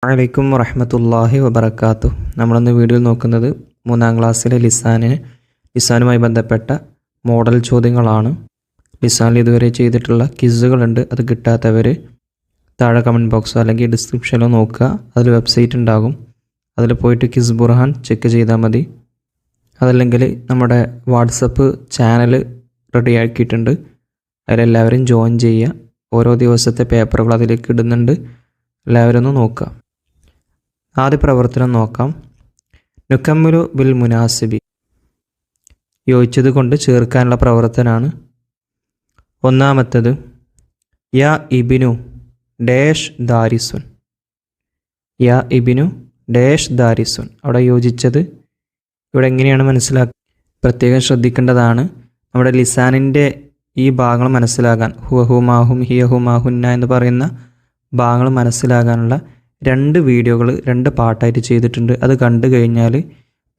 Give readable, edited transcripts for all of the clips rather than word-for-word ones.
അലൈക്കും വറഹ്മത്തുള്ളാഹി വബറകാതുഹു. നമ്മളിന്ന് വീഡിയോയിൽ നോക്കുന്നത് 3-ാം ക്ലാസ്സിലെ ലിസാനുമായി ബന്ധപ്പെട്ട മോഡൽ ചോദ്യങ്ങളാണ്. ലിസാനിൽ ഇതുവരെ ചെയ്തിട്ടുള്ള ക്വിസുകളുണ്ട്. അത് കിട്ടാത്തവർ താഴെ കമൻറ്റ് ബോക്സോ അല്ലെങ്കിൽ ഡിസ്ക്രിപ്ഷനിലോ നോക്കുക. അതിൽ വെബ്സൈറ്റ് ഉണ്ടാകും. അതിൽ പോയിട്ട് ക്വിസ് ബുർഹാൻ ചെക്ക് ചെയ്താൽ മതി. അതല്ലെങ്കിൽ നമ്മുടെ വാട്സപ്പ് ചാനൽ റെഡിയാക്കിയിട്ടുണ്ട്. അതിലെല്ലാവരും ജോയിൻ ചെയ്യുക. ഓരോ ദിവസത്തെ പേപ്പറുകൾ അതിലേക്ക് ഇടുന്നുണ്ട്. എല്ലാവരും ഒന്ന് നോക്കുക. ആദ്യ പ്രവർത്തനം നോക്കാം. നുക്കമ്മുലു ബിൽ മുനാസിബി, യോജിച്ചത് കൊണ്ട് ചേർക്കാനുള്ള പ്രവർത്തനമാണ്. ഒന്നാമത്തത് യാ ഇബിനു ഡാഷ് ദാരിസുൻ. യാ ഇബിനു ഡാഷ് ദാരിസുൻ. അവിടെ യോജിച്ചത് ഇവിടെ എങ്ങനെയാണ് മനസ്സിലാക്കുക? പ്രത്യേകം ശ്രദ്ധിക്കേണ്ടതാണ്. നമ്മുടെ ലിസാനിൻ്റെ ഈ ഭാഗങ്ങൾ മനസ്സിലാകാൻ ഹുമാഹും ഹിയഹുമാഹുന്ന എന്ന് പറയുന്ന ഭാഗങ്ങൾ മനസ്സിലാകാനുള്ള 2 വീഡിയോകൾ 2 പാർട്ടായിട്ട് ചെയ്തിട്ടുണ്ട്. അത് കണ്ടു കഴിഞ്ഞാൽ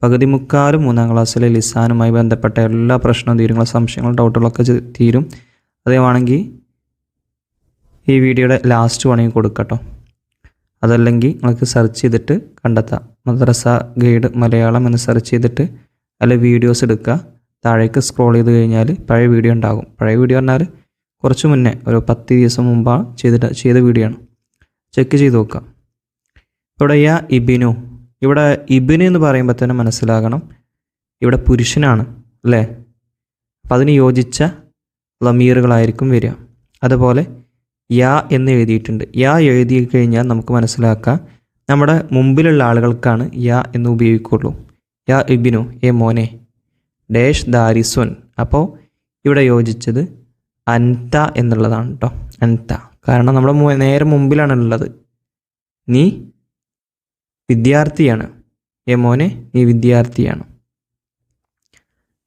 പകുതി മുക്കാലും 3-ാം ക്ലാസ്സിലെ ലിസാനുമായി ബന്ധപ്പെട്ട എല്ലാ പ്രശ്നവും തീരും, സംശയങ്ങളും ഡൗട്ടുകളൊക്കെ തീരും. അതേവാണെങ്കിൽ ഈ വീഡിയോയുടെ ലാസ്റ്റ് വേണമെങ്കിൽ കൊടുക്കട്ടോ. അതല്ലെങ്കിൽ നിങ്ങൾക്ക് സെർച്ച് ചെയ്തിട്ട് കണ്ടെത്താം. മദ്രസ ഗൈഡ് മലയാളം എന്ന് സെർച്ച് ചെയ്തിട്ട് അതിൽ വീഡിയോസ് എടുക്കുക. താഴേക്ക് സ്ക്രോൾ ചെയ്ത് കഴിഞ്ഞാൽ പഴയ വീഡിയോ ഉണ്ടാകും. പഴയ വീഡിയോ പറഞ്ഞാൽ കുറച്ച് മുന്നേ ഒരു 10 ദിവസം മുമ്പാണ് ചെയ്ത വീഡിയോ ആണ്. ചെക്ക് ചെയ്ത് നോക്കാം. ഇവിടെ യാ ഇബിനു, ഇവിടെ ഇബിന് എന്ന് പറയുമ്പോൾ തന്നെ മനസ്സിലാകണം ഇവിടെ പുരുഷനാണ് അല്ലേ. അപ്പം അതിന് യോജിച്ച ലമീറുകളായിരിക്കും വരിക. അതുപോലെ യാ എന്ന് എഴുതിയിട്ടുണ്ട്. യാ എഴുതി കഴിഞ്ഞാൽ നമുക്ക് മനസ്സിലാക്കാം നമ്മുടെ മുമ്പിലുള്ള ആളുകൾക്കാണ് യാ എന്ന് ഉപയോഗിക്കുള്ളൂ. യാ ഇബിനു, ഏ മോനെ, ഡാഷ് ദാരിസുൻ. അപ്പോൾ ഇവിടെ യോജിച്ചത് അൻത എന്നുള്ളതാണ് കേട്ടോ. അൻത, കാരണം നമ്മുടെ നേരെ മുമ്പിലാണ് ഉള്ളത്. നീ വിദ്യാർത്ഥിയാണ്. ഏ മോനെ, നീ വിദ്യാർത്ഥിയാണ്.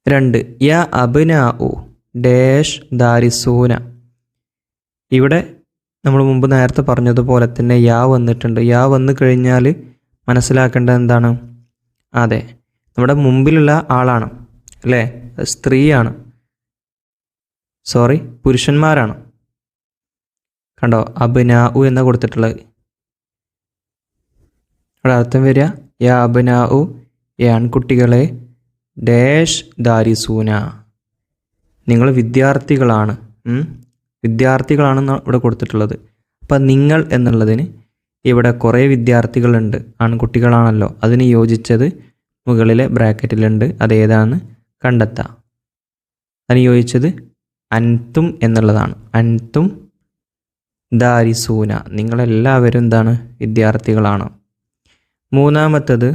2 യാ അബ്നാഉ ഡാഷ് ദാരിസൂന. ഇവിടെ നമ്മൾ മുമ്പ് നേരത്തെ പറഞ്ഞതുപോലെ തന്നെ യാ വന്നിട്ടുണ്ട്. യാ വന്നു കഴിഞ്ഞാൽ മനസ്സിലാക്കേണ്ടത് എന്താണ്? അതെ, നമ്മുടെ മുമ്പിലുള്ള ആളാണ് അല്ലേ, സ്ത്രീയാണ്, സോറി പുരുഷന്മാരാണ്. കണ്ടോ, അബ്നാഉ എന്ന് കൊടുത്തിട്ടുള്ളത്. ഇവിടെ അർത്ഥം വരിക യാ അബ്നാഉ, ഏ ആൺകുട്ടികളെ, ഡാഷ് ദാരിസൂന, നിങ്ങൾ വിദ്യാർത്ഥികളാണ്. വിദ്യാർത്ഥികളാണെന്ന് ഇവിടെ കൊടുത്തിട്ടുള്ളത്. അപ്പം നിങ്ങൾ എന്നുള്ളതിന് ഇവിടെ കുറേ വിദ്യാർത്ഥികളുണ്ട്, ആൺകുട്ടികളാണല്ലോ. അതിന് യോജിച്ചത് മുകളിലെ ബ്രാക്കറ്റിലുണ്ട്. അതേതാണെന്ന് കണ്ടെത്താം. അതിന് യോജിച്ചത് അൻതും എന്നുള്ളതാണ്. അൻതും ദാരിസൂന, നിങ്ങളെല്ലാവരും എന്താണ്? വിദ്യാർത്ഥികളാണ്. 3-ാമത്തത്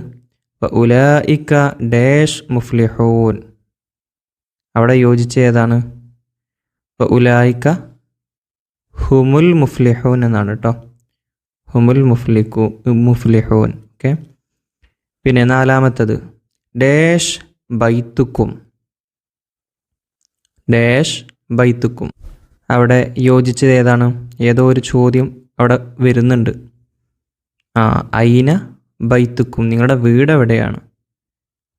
ഉലൈക ഡാഷ് മുഫ്ലിഹൂൻ. അവിടെ യോജിച്ച ഏതാണ്? ഉലൈക ഹുമുൽ മുഫ്ലിഹൂൻ എന്നാണ് കേട്ടോ. ഹുമുൽ മുഫ്ലിഹൂൻ. ഓക്കെ. പിന്നെ 4-ാമത്തത് ഡാഷ് ബൈത്തുക്കും. ഡാഷ് ബൈത്തുക്കും. അവിടെ യോജിച്ചത് ഏതാണ്? ഏതോ ഒരു ചോദ്യം അവിടെ വരുന്നുണ്ട്. ഐന ബൈത്തുക്കും, നിങ്ങളുടെ വീട് എവിടെയാണ്?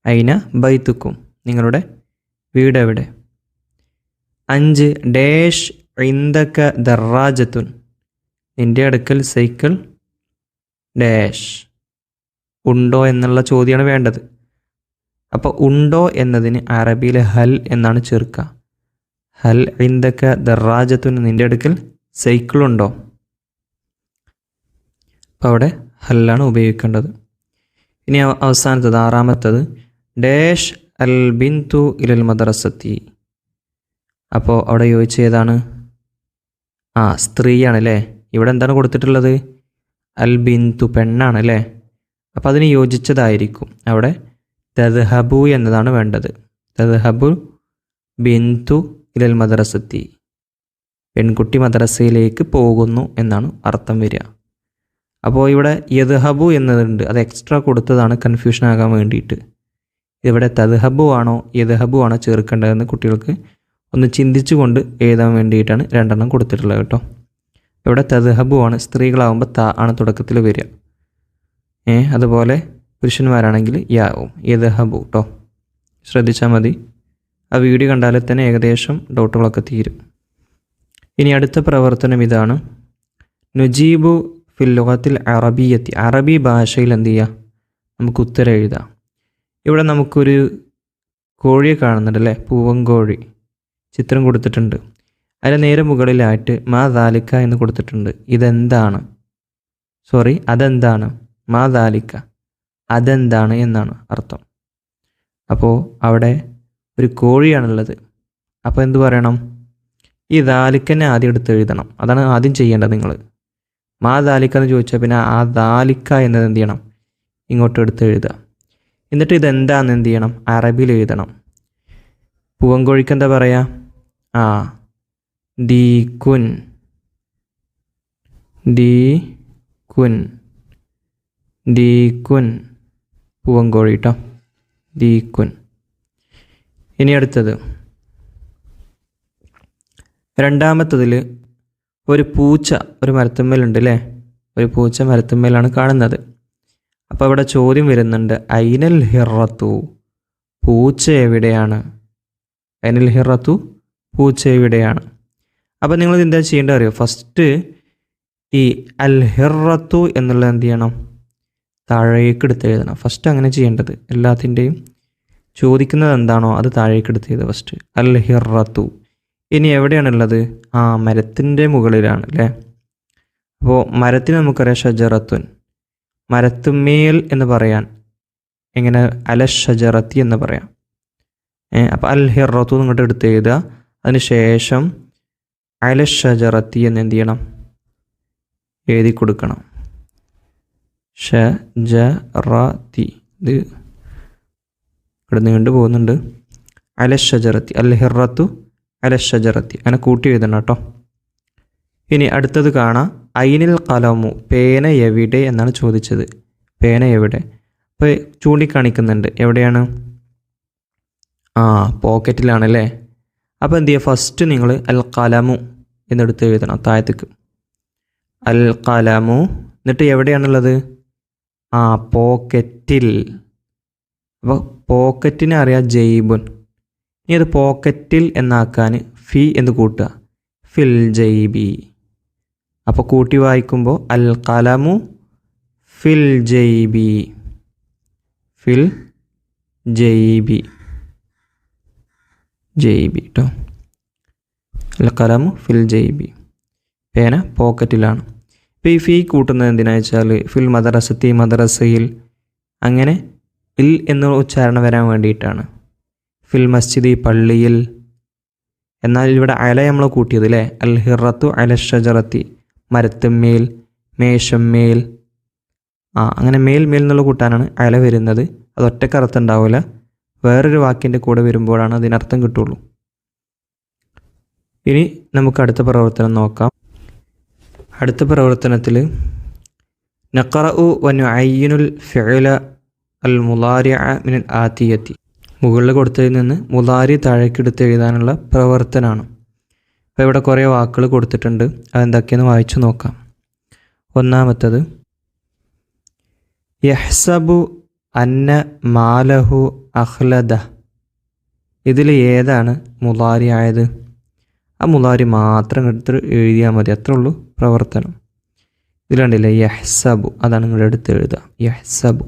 ഐന ബൈത്തുക്കും, നിങ്ങളുടെ വീട് എവിടെ? 5 ഡാഷ് ഇൻദക ദറാജത്തുൻ. നിൻ്റെ അടുക്കൽ സൈക്കിൾ ഡാഷ് ഉണ്ടോ എന്നുള്ള ചോദ്യമാണ് വേണ്ടത്. അപ്പോൾ ഉണ്ടോ എന്നതിന് അറബിയിൽ ഹൽ എന്നാണ് ചേർക്കുക. ഹൽ ഇൻദക ദറാജത്തുൻ, നിൻ്റെ അടുക്കൽ സൈക്കിളുണ്ടോ? അപ്പോൾ അവിടെ ഹല്ലാണ് ഉപയോഗിക്കേണ്ടത്. ഇനി അവസാനത്തത് 6-ാമത്തത് ഡാഷ് അൽ ബിന്തു ഇലൽ മദ്രസത്തി. അപ്പോൾ അവിടെ യോജിച്ച ഏതാണ്? സ്ത്രീയാണ് അല്ലേ. ഇവിടെ എന്താണ് കൊടുത്തിട്ടുള്ളത്? അൽ ബിന്തു, പെണ്ണാണ് അല്ലേ. അപ്പോൾ അതിന് യോജിച്ചതായിരിക്കും. അവിടെ തദ്ഹബു എന്നതാണ് വേണ്ടത്. തദ്ഹബു ബിന്തു ഇലൽ മദ്രസത്തി, പെൺകുട്ടി മദ്രസയിലേക്ക് പോകുന്നു എന്നാണ് അർത്ഥം വരിക. അപ്പോൾ ഇവിടെ യദ്ഹബു എന്നതുണ്ട്, അത് എക്സ്ട്രാ കൊടുത്തതാണ് കൺഫ്യൂഷൻ ആകാൻ വേണ്ടിയിട്ട്. ഇവിടെ തദ്ഹബു ആണോ യദ്ഹബു ആണോ ചേർക്കേണ്ടതെന്ന് കുട്ടികൾക്ക് ഒന്ന് ചിന്തിച്ചു കൊണ്ട് എഴുതാൻ വേണ്ടിയിട്ടാണ് 2 കൊടുത്തിട്ടുള്ളത് കേട്ടോ. ഇവിടെ തദ്ഹബു ആണ്, സ്ത്രീകളാകുമ്പോൾ ത ആണ് തുടക്കത്തിൽ വരിക. അതുപോലെ പുരുഷന്മാരാണെങ്കിൽ യാവും, യദ്ഹബു കേട്ടോ. ശ്രദ്ധിച്ചാൽ മതി. ആ വീഡിയോ കണ്ടാൽ തന്നെ ഏകദേശം ഡൗട്ടുകളൊക്കെ തീരും. ഇനി അടുത്ത പ്രവർത്തനം ഇതാണ്. നുജീബു ഫിൽ ലുഗത്തിൽ അറബിയത്തി, അറബി ഭാഷയിൽ എന്ത് ചെയ്യുക, നമുക്ക് ഉത്തരം എഴുതാം. ഇവിടെ നമുക്കൊരു കോഴിയെ കാണുന്നുണ്ട് അല്ലേ, പൂവൻകോഴി ചിത്രം കൊടുത്തിട്ടുണ്ട്. അതിന് നേരെ മുകളിലായിട്ട് മാ ദാലിക്ക എന്ന് കൊടുത്തിട്ടുണ്ട്. ഇതെന്താണ്, സോറി അതെന്താണ്, മാ ദാലിക്ക അതെന്താണ് എന്നാണ് അർത്ഥം. അപ്പോൾ അവിടെ ഒരു കോഴിയാണുള്ളത്. അപ്പോൾ എന്ത് പറയണം, ഈ ദാലിക്കന്നെ ആദ്യം എടുത്ത് എഴുതണം. അതാണ് ആദ്യം ചെയ്യേണ്ടത് നിങ്ങൾ. മാ ദാലിക്ക എന്ന് ചോദിച്ചാൽ പിന്നെ ആ ദാലിക്ക എന്നത് എന്ത് ചെയ്യണം, ഇങ്ങോട്ട് എടുത്ത് എഴുതുക. എന്നിട്ട് ഇതെന്താണെന്ന് എന്ത് ചെയ്യണം, അറബിയിൽ എഴുതണം. പൂവൻകോഴിക്ക് എന്താ പറയുക, ദീകുൻ, ദീകുൻ, ദീകുൻ പൂവൻകോഴി കേട്ടോ, ദീകുൻ. ഇനി അടുത്തത് രണ്ടാമത്തതിൽ ഒരു പൂച്ച ഒരു മരത്തുമ്മേലുണ്ട് അല്ലേ, ഒരു പൂച്ച മരത്തുമ്മേലാണ് കാണുന്നത്. അപ്പോൾ അവിടെ ചോദ്യം വരുന്നുണ്ട്, ഐനൽ ഹിറത്തു, പൂച്ച എവിടെയാണ്, ഐനൽ ഹിറത്തു പൂച്ച എവിടെയാണ്. അപ്പോൾ നിങ്ങൾ എന്താ ചെയ്യേണ്ടത് അറിയോ, ഫസ്റ്റ് ഈ അൽ ഹിറത്തു എന്നുള്ളത് എന്ത് ചെയ്യണം, താഴേക്ക് എടുത്ത് എഴുതണം. ഫസ്റ്റ് അങ്ങനെ ചെയ്യേണ്ടത്, എല്ലാത്തിൻ്റെയും ചോദിക്കുന്നത് എന്താണോ അത് താഴേക്ക് എടുത്ത് എഴുതുക ഫസ്റ്റ്, അൽ ഹിറത്തു. ഇനി എവിടെയാണുള്ളത്, മരത്തിൻ്റെ മുകളിലാണ് അല്ലേ. അപ്പോൾ മരത്തിന് നമുക്കറിയാം ഷജറത്തുൻ, മരത്തുമേൽ എന്ന് പറയാൻ എങ്ങനെ, അല ഷജറത്തി എന്ന് പറയാം. അപ്പോൾ അൽ ഹിറത്തു നിങ്ങോട്ട് എടുത്ത് എഴുതുക. അതിന് ശേഷം അല ഷജറത്തി എന്ന് എന്ത് ചെയ്യണം, എഴുതി കൊടുക്കണം. ഷജറത്തി, ഇത് ഇവിടെ നീണ്ടു പോകുന്നുണ്ട്. അല ഷജറത്തി, അൽ ഹിറത്തു അല ഷജറത്തി, അങ്ങനെ കൂട്ടി എഴുതണം കേട്ടോ. ഇനി അടുത്തത് കാണാം, ഐനിൽ കലമു, പേന എവിടെ എന്നാണ് ചോദിച്ചത്. പേന എവിടെ, അപ്പോൾ ചൂണ്ടിക്കാണിക്കുന്നുണ്ട് എവിടെയാണ്, പോക്കറ്റിലാണല്ലേ. അപ്പോൾ എന്ത് ചെയ്യുക, ഫസ്റ്റ് നിങ്ങൾ അൽ കലമു എന്നെടുത്ത് എഴുതണം താഴത്തേക്ക്, അൽ കലമു. എന്നിട്ട് എവിടെയാണുള്ളത്, പോക്കറ്റിൽ. അപ്പോൾ പോക്കറ്റിനെ അറിയാം ജൈബുൻ. ഇനി അത് പോക്കറ്റിൽ എന്നാക്കാൻ ഫി എന്ന് കൂട്ടുക, ഫിൽ ജൈബി. അപ്പോൾ കൂട്ടി വായിക്കുമ്പോൾ അൽ കലമു ഫിൽ ജൈബി, ഫിൽ ജൈബി, ജൈബി കേട്ടോ. അൽ കലമു ഫിൽ ജൈബി, പേന പോക്കറ്റിലാണ്. ഇപ്പോൾ ഈ ഫീ കൂട്ടുന്നത് എന്തിനാണെന്ന് വെച്ചാൽ ഫിൽ മദ്രസത്തി, മദ്രസയിൽ, അങ്ങനെ ഇൽ എന്ന ഉച്ചാരണം വരാൻ വേണ്ടിയിട്ടാണ്. ഫിൽ മസ്ജിദി, പള്ളിയിൽ. എന്നാൽ ഇവിടെ അല നമ്മൾ കൂട്ടിയത് അല്ലേ, അൽ ഹിറത്തു അല ഷജറത്തി, മരത്തുമേൽ, മേശമ്മേൽ. അങ്ങനെ മേൽ മേൽ എന്നുള്ള കൂട്ടാനാണ് അല വരുന്നത്. അത് ഒറ്റക്ക് അർത്ഥം ഉണ്ടാവില്ല, വേറൊരു വാക്കിൻ്റെ കൂടെ വരുമ്പോഴാണ് അതിനർത്ഥം കിട്ടുള്ളൂ. ഇനി നമുക്ക് അടുത്ത പ്രവർത്തനം നോക്കാം. അടുത്ത പ്രവർത്തനത്തിൽ നഖറഉ വനുഅയ്യിനുൽ ഫിഅല അൽ മുളാരിഅ മിനൽ ആതിയത്തി, മുകളിൽ കൊടുത്തതിൽ നിന്ന് മുളാരി താഴേക്കെടുത്ത് എഴുതാനുള്ള പ്രവർത്തനമാണ്. അപ്പോൾ ഇവിടെ കുറേ വാക്കുകൾ കൊടുത്തിട്ടുണ്ട്, അതെന്തൊക്കെയെന്ന് വായിച്ചു നോക്കാം. ഒന്നാമത്തത് യഹ്സബു അന്ന മാലഹു അഖ്ലദ, ഇതിൽ ഏതാണ് മുളാരി ആയത്, ആ മുളാരി മാത്രം എടുത്ത് എഴുതിയാൽ മതി, അത്രേ ഉള്ളൂ പ്രവർത്തനം. ഇതിൽ കണ്ടില്ലേ യഹ്സബു, അതാണ് നിങ്ങൾ എടുത്ത് എഴുതുക. യഹ്സബു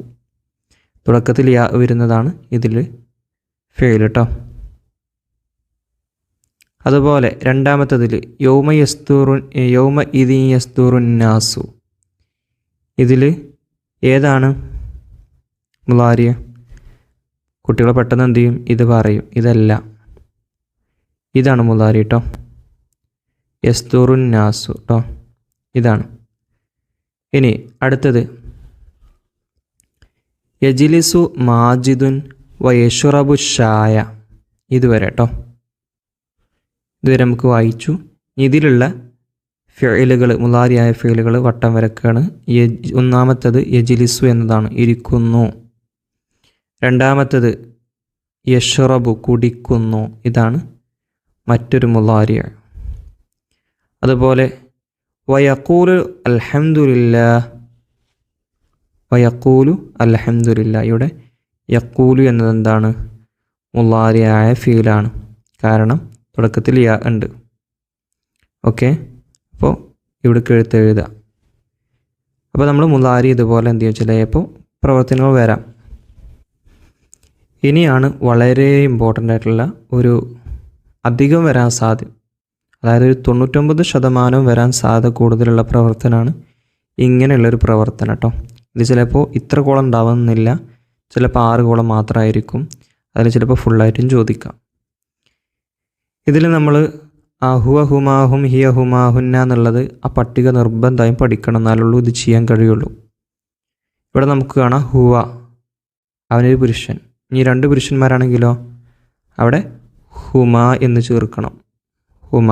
തുടക്കത്തിൽ യാ വരുന്നതാണ് ഇതിൽ ഫെയിൽ കേട്ടോ. അതുപോലെ രണ്ടാമത്തതിൽ യൗമ ഇദി യസ്തുറുന്നാസു, ഇതിൽ ഏതാണ് മുളാരിയ, കുട്ടികൾ പെട്ടെന്ന് എന്ത് ചെയ്യും, ഇത് പറയും, ഇതല്ല, ഇതാണ് മുളാരി കേട്ടോ. യസ്തുറുന്നാസു കേട്ടോ, ഇതാണ്. ഇനി അടുത്തത് യജിലിസു മാജിദുൻ വയഷുറബു ഷായ, ഇതുവരെ കേട്ടോ, ഇതുവരെ നമുക്ക് വായിച്ചു. ഇതിലുള്ള ഫിഅലുകൾ, മുളാരിയായ ഫിഅലുകൾ വട്ടം വരക്കാണ്. ഒന്നാമത്തത് യജിലിസു എന്നതാണ്, ഇരിക്കുന്നു. രണ്ടാമത്തത് യഷുറബു, കുടിക്കുന്നു, ഇതാണ് മറ്റൊരു മുളാരിയ. അതുപോലെ വയഖൂലു അൽഹംദുലില്ലാഹ്, വയഖൂലു അൽഹംദുലില്ലാഹ്, ഇവിടെ യഖൂലു എന്നതെന്താണ്, മുളാരിയായ ഫീലാണ്, കാരണം തുടക്കത്തിൽ യാ ഉണ്ട്. ഓക്കെ, അപ്പോൾ ഇവിടെ എഴുത്ത് എഴുതുക. അപ്പോൾ നമ്മൾ മുലാരി ഇതുപോലെ എന്ത് ചെയ്യും, ചിലപ്പോൾ പ്രവർത്തനങ്ങൾ വരാം. ഇനിയാണ് വളരെ ഇമ്പോർട്ടൻ്റ് ആയിട്ടുള്ള ഒരു അധികം വരാൻ സാധ്യത, അതായത് ഒരു 99% വരാൻ സാധ്യത കൂടുതലുള്ള പ്രവർത്തനമാണ് ഇങ്ങനെയുള്ളൊരു പ്രവർത്തനം കേട്ടോ. ഇത് ചിലപ്പോൾ ഇത്ര കോളം ഉണ്ടാവുന്നില്ല, ചിലപ്പോൾ 6 കോളം മാത്രമായിരിക്കും, അതിൽ ചിലപ്പോൾ ഫുള്ളായിട്ടും ചോദിക്കാം. ഇതിൽ നമ്മൾ ഹുവ ഹുമാഹും ഹിയ ഹുമാഹുന്ന എന്നുള്ളത് ആ പട്ടിക നിർബന്ധമായും പഠിക്കണം, എന്നാലുള്ളൂ ഇത് ചെയ്യാൻ കഴിയുള്ളൂ. ഇവിടെ നമുക്ക് കാണാം ഹുവ, അവനൊരു പുരുഷൻ. ഇനി 2 പുരുഷന്മാരാണെങ്കിലോ അവിടെ ഹുമ എന്ന് ചേർക്കണം, ഹുമ.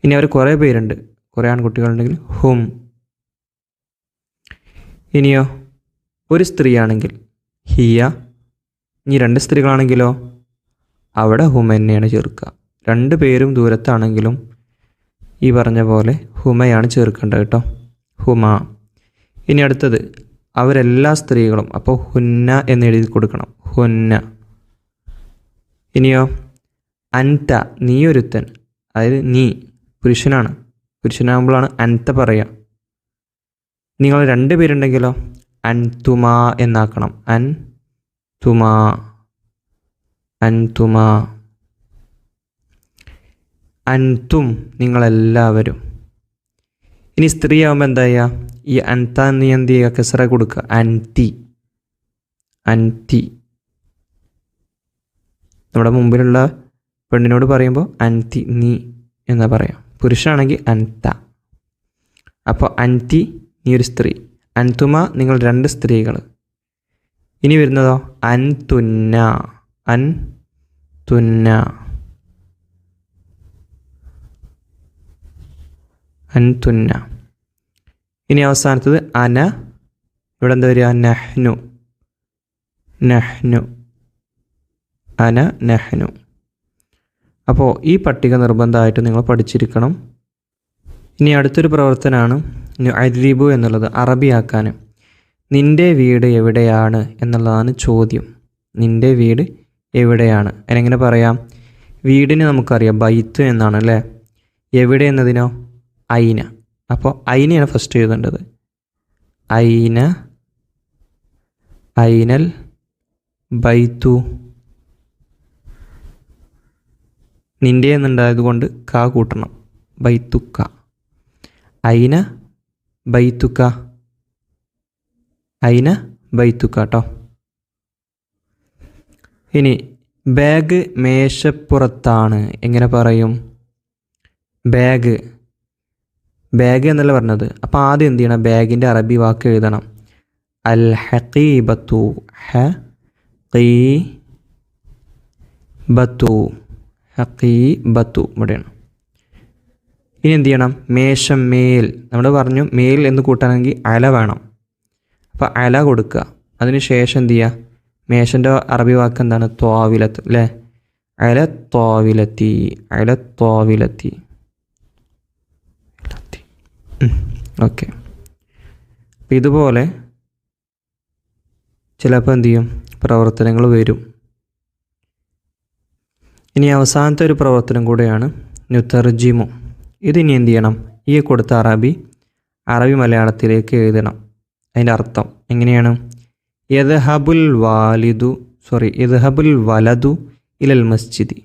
ഇനി അവർ കുറേ പേരുണ്ട്, കുറേ ആൺകുട്ടികളുണ്ടെങ്കിൽ ഹും. ഇനിയോ ഒരു സ്ത്രീയാണെങ്കിൽ ഹിയ. ഇനി 2 സ്ത്രീകളാണെങ്കിലോ അവിടെ ഹുമ തന്നെയാണ് ചേർക്കുക. 2 പേരും ദൂരത്താണെങ്കിലും ഈ പറഞ്ഞ പോലെ ഹുമയാണ് ചേർക്കേണ്ടത് കേട്ടോ, ഹുമ. ഇനി അടുത്തത് അവരെല്ലാ സ്ത്രീകളും, അപ്പോൾ ഹുന്ന എന്ന് എഴുതി കൊടുക്കണം, ഹുന്ന. ഇനിയോ അൻത, നീ ഒരുത്തൻ, അതായത് നീ പുരുഷനാണ്, പുരുഷനാകുമ്പോഴാണ് അൻത പറയുക. നിങ്ങൾ 2 പേരുണ്ടെങ്കിലോ അൻതുമാ എന്നാക്കണം, അൻതുമാ, അൻതുമാ. അൻതും നിങ്ങളെല്ലാവരും. ഇനി സ്ത്രീ ആകുമ്പോൾ എന്താ ചെയ്യുക, ഈ അൻത നീ എന്ത് ചെയ്യുക, കസറ കൊടുക്കുക, അൻതി, അൻതി. നമ്മുടെ മുമ്പിലുള്ള പെണ്ണിനോട് പറയുമ്പോൾ അൻതി നീ എന്നാ പറയാം, പുരുഷനാണെങ്കിൽ അൻത. അപ്പോൾ അൻതി നീ ഒരു സ്ത്രീ, അൻതുമ നിങ്ങൾ 2 സ്ത്രീകൾ. ഇനി വരുന്നതോ അൻതുന്ന, അൻതുന്ന, അൻതുന്ന. ഇനി അവസാനത്തത് അന, ഇവിടെ എന്താ വരിക, നഹ്നു, നഹ്നു, അന നഹ്നു. അപ്പോൾ ഈ പട്ടിക നിർബന്ധമായിട്ട് നിങ്ങൾ പഠിച്ചിരിക്കണം. ഇനി അടുത്തൊരു പ്രവർത്തനമാണ് നുഅരിബു എന്നുള്ളത്, അറബിയാക്കാൻ. നിൻ്റെ വീട് എവിടെയാണ് എന്നുള്ളതാണ് ചോദ്യം. നിൻ്റെ വീട് എവിടെയാണ്, അതിനെങ്ങനെ പറയാം? വീടിന് നമുക്കറിയാം ബൈത്ത് എന്നാണ് അല്ലേ, എവിടെ എന്നതിനോ ഐന. അപ്പോൾ ഐനയാണ് ഫസ്റ്റ് എഴുതേണ്ടത്, ഐന, ഐനൽ ബൈത്തു. നിൻ്റെ എന്നുണ്ടായത് കൊണ്ട് ക കൂട്ടണം, ബൈത്തുക്ക, ഐന ബൈത്തുക്ക, ഐന ബൈത്തുക്ക കേട്ടോ. ഇനി ബാഗ് മേശപ്പുറത്താണ്, എങ്ങനെ പറയും? ബാഗ്, ബാഗ് എന്നല്ല പറഞ്ഞത്. അപ്പോൾ ആദ്യം എന്ത് ചെയ്യണം, ബാഗിൻ്റെ അറബി വാക്ക് എഴുതണം, അൽ ഹഖീബത്തു, ഹഖീബത്തു, ഹഖീബത്തു ഇവിടെയാണ്. ഇനി എന്ത് ചെയ്യണം, മേശം, മേൽ. നമ്മൾ പറഞ്ഞു മേൽ എന്ന് കൂട്ടാണെങ്കിൽ അല വേണം, അപ്പോൾ അല കൊടുക്കുക. അതിന് ശേഷം എന്ത് ചെയ്യുക, മേശൻ്റെ അറബി വാക്ക് എന്താണ്, ത്വാവിലത്ത് അല്ലേ, അല ത്വാവിലത്തി, അല ത്വാവിലത്തി. ഓക്കെ. അപ്പം ഇതുപോലെ ചിലപ്പോൾ എന്ത് ചെയ്യും, പ്രവർത്തനങ്ങൾ വരും. ഇനി അവസാനത്തെ ഒരു പ്രവർത്തനം കൂടെയാണ് നുതർജിമു. ഇതിനി എന്ത് ചെയ്യണം, ഈ കൊടുത്ത അറബി മലയാളത്തിലേക്ക് എഴുതണം. അതിൻ്റെ അർത്ഥം എങ്ങനെയാണ്? യദ്ഹബുൽ വലതു ഇലൽ മസ്ജിദി.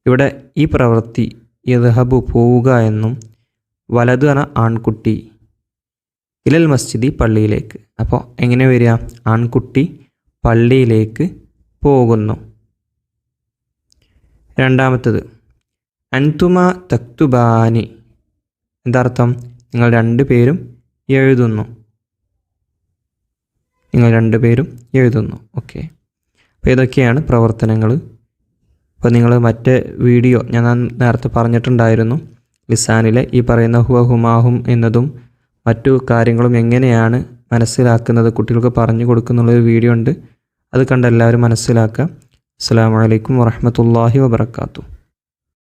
ഇവിടെ ഈ പ്രവൃത്തി യദ്ഹബു പോവുക എന്നും, വലതു എന്ന ആൺകുട്ടി, ഇലൽ മസ്ജിദി പള്ളിയിലേക്ക്. അപ്പോൾ എങ്ങനെ വരിക, ആൺകുട്ടി പള്ളിയിലേക്ക് പോകുന്നു. രണ്ടാമത്തത് അൻതുമ തക്തുബാനി. എന്താർത്ഥം? നിങ്ങൾ 2 പേരും എഴുതുന്നു, നിങ്ങൾ 2 പേരും എഴുതുന്നു. ഓക്കെ. അപ്പോൾ ഇതൊക്കെയാണ് പ്രവർത്തനങ്ങൾ. അപ്പോൾ നിങ്ങൾ മറ്റേ വീഡിയോ ഞാൻ നേരത്തെ പറഞ്ഞിട്ടുണ്ടായിരുന്നു, ലിസാനിലെ ഈ പറയുന്ന ഹുവ ഹുമാഹും എന്നതും മറ്റു കാര്യങ്ങളും എങ്ങനെയാണ് മനസ്സിലാക്കുന്നത് കുട്ടികൾക്ക് പറഞ്ഞു കൊടുക്കുന്നുള്ളൊരു വീഡിയോ ഉണ്ട്, അത് കണ്ട് എല്ലാവരും മനസ്സിലാക്കുക. അസ്സലാമു അലൈക്കും വറഹ്മത്തുള്ളാഹി വബറകാതുഹു.